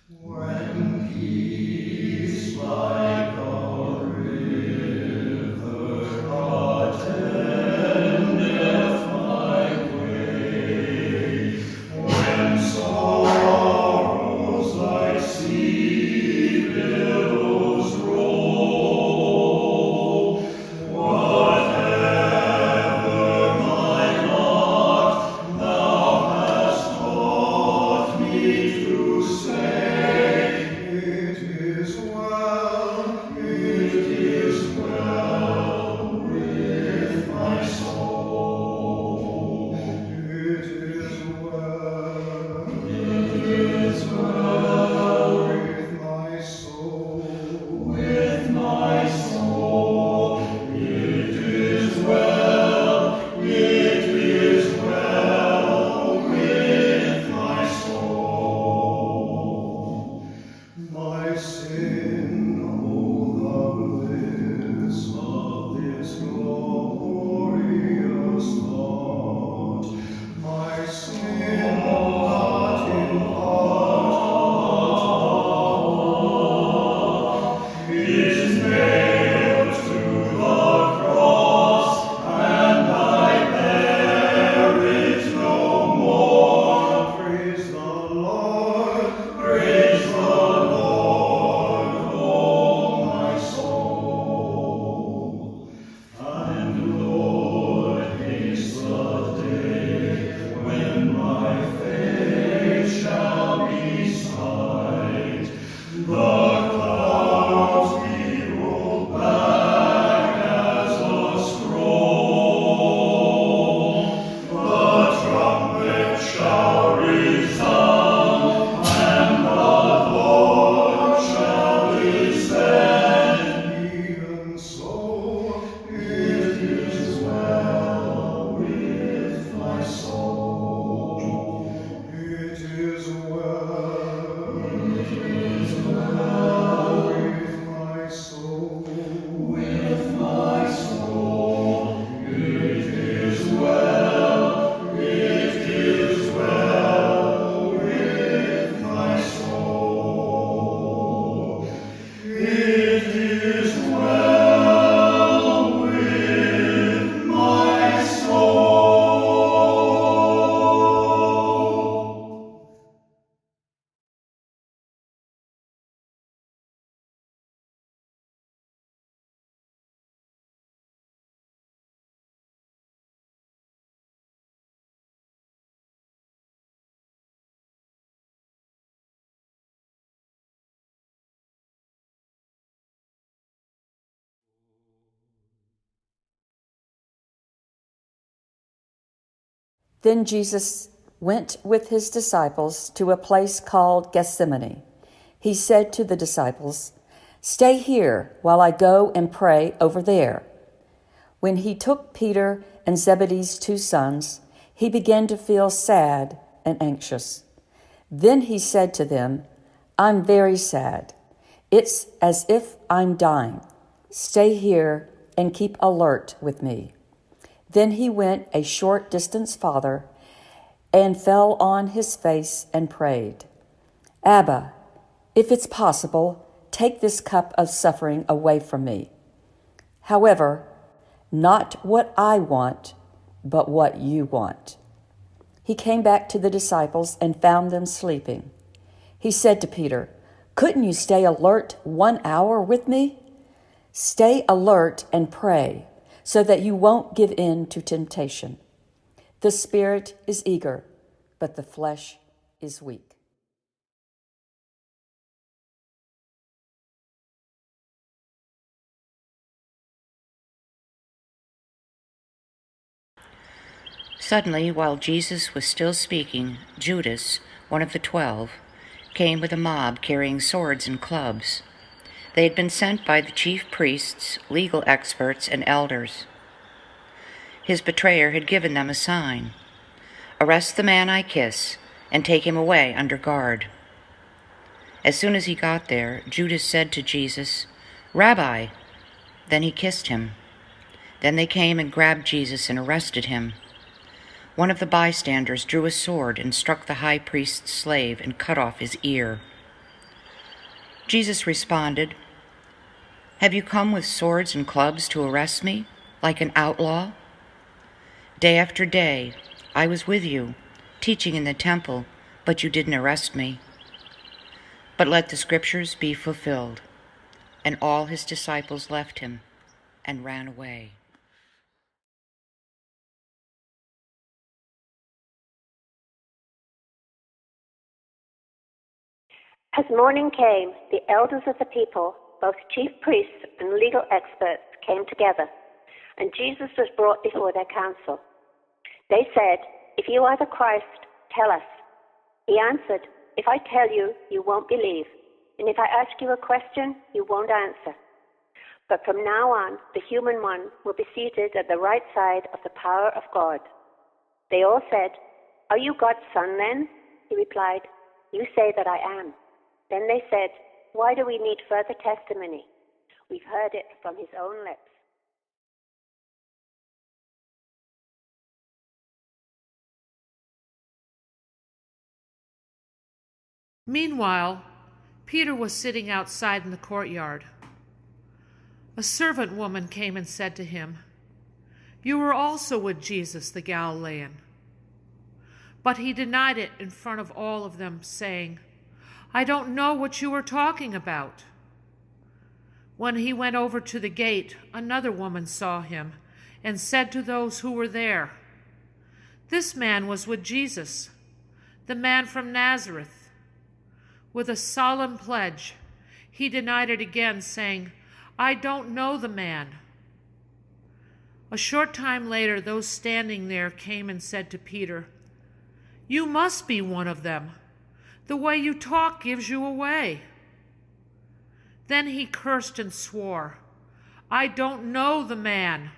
When peace like a river attendeth my way, when sorrows like sea billows roll, whatever my lot, thou hast taught me to say, it is well with my soul. It is well with my soul. With my soul. It is well with my soul. My sin, oh, the bliss of this glorious thought. My sin, not in part, is nailed to the cross, and I bear it no more. Praise the Lord, oh my soul. And Lord, haste the day when my faith shall be sight. The clouds be rolled back as a scroll. The trumpet shall resound, and the Lord shall descend. Even so, it is well with my soul. It is well with my soul. With my soul. It is well with my soul. It is well with my soul. Then Jesus went with his disciples to a place called Gethsemane. He said to the disciples, "Stay here while I go and pray over there." When he took Peter and Zebedee's 2 sons, he began to feel sad and anxious. Then he said to them, "I'm very sad. It's as if I'm dying. Stay here and keep alert with me." Then he went a short distance farther and fell on his face and prayed, "Abba, if it's possible, take this cup of suffering away from me. However, not what I want, but what you want." He came back to the disciples and found them sleeping. He said to Peter, "Couldn't you stay alert 1 hour with me? Stay alert and pray, so that you won't give in to temptation. The spirit is eager, but the flesh is weak." Suddenly, while Jesus was still speaking, Judas, one of the 12, came with a mob carrying swords and clubs. They had been sent by the chief priests, legal experts, and elders. His betrayer had given them a sign: "Arrest the man I kiss, and take him away under guard." As soon as he got there, Judas said to Jesus, "Rabbi!" Then he kissed him. Then they came and grabbed Jesus and arrested him. One of the bystanders drew a sword and struck the high priest's slave and cut off his ear. Jesus responded, "Have you come with swords and clubs to arrest me, like an outlaw? Day after day, I was with you, teaching in the temple, but you didn't arrest me. But let the scriptures be fulfilled." And all his disciples left him and ran away. As morning came, the elders of the people, both chief priests and legal experts, came together, and Jesus was brought before their council. They said, "If you are the Christ, tell us." He answered, "If I tell you, you won't believe, and if I ask you a question, you won't answer. But from now on, the human one will be seated at the right side of the power of God." They all said, "Are you God's son then?" He replied, "You say that I am." Then they said, "Why do we need further testimony? We've heard it from his own lips." Meanwhile, Peter was sitting outside in the courtyard. A servant woman came and said to him, "You were also with Jesus the Galilean." But he denied it in front of all of them, saying, "I don't know what you are talking about." When he went over to the gate, another woman saw him and said to those who were there, "This man was with Jesus, the man from Nazareth." With a solemn pledge, he denied it again, saying, "I don't know the man." A short time later, those standing there came and said to Peter, "You must be one of them. The way you talk gives you away." Then he cursed and swore, "I don't know the man."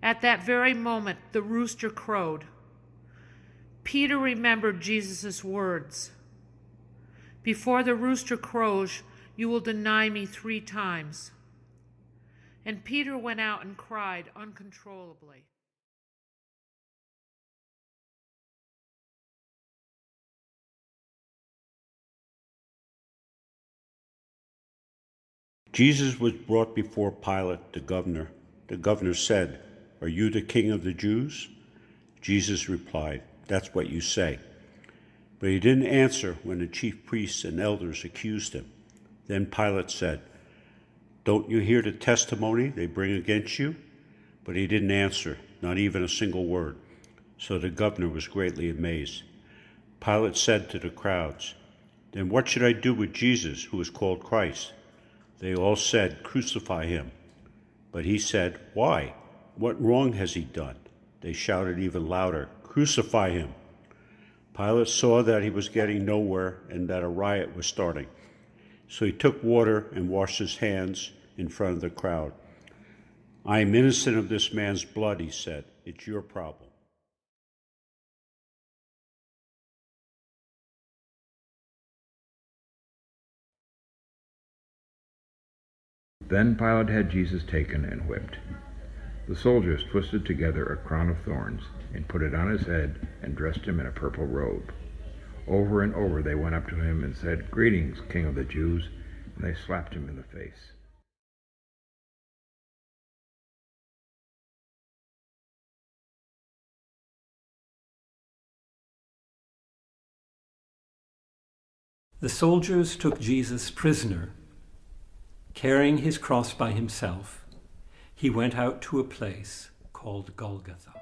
At that very moment, the rooster crowed. Peter remembered Jesus' words, "Before the rooster crows, you will deny me 3 times." And Peter went out and cried uncontrollably. Jesus was brought before Pilate, the governor. The governor said, "Are you the king of the Jews?" Jesus replied, "That's what you say." But he didn't answer when the chief priests and elders accused him. Then Pilate said, "Don't you hear the testimony they bring against you?" But he didn't answer, not even a single word. So the governor was greatly amazed. Pilate said to the crowds, "Then what should I do with Jesus, who is called Christ?" They all said, "Crucify him." But he said, "Why? What wrong has he done?" They shouted even louder, "Crucify him." Pilate saw that he was getting nowhere and that a riot was starting. So he took water and washed his hands in front of the crowd. "I am innocent of this man's blood," he said. "It's your problem." Then Pilate had Jesus taken and whipped. The soldiers twisted together a crown of thorns and put it on his head and dressed him in a purple robe. Over and over they went up to him and said, "Greetings, King of the Jews," and they slapped him in the face. The soldiers took Jesus prisoner. Carrying his cross by himself, he went out to a place called Golgotha.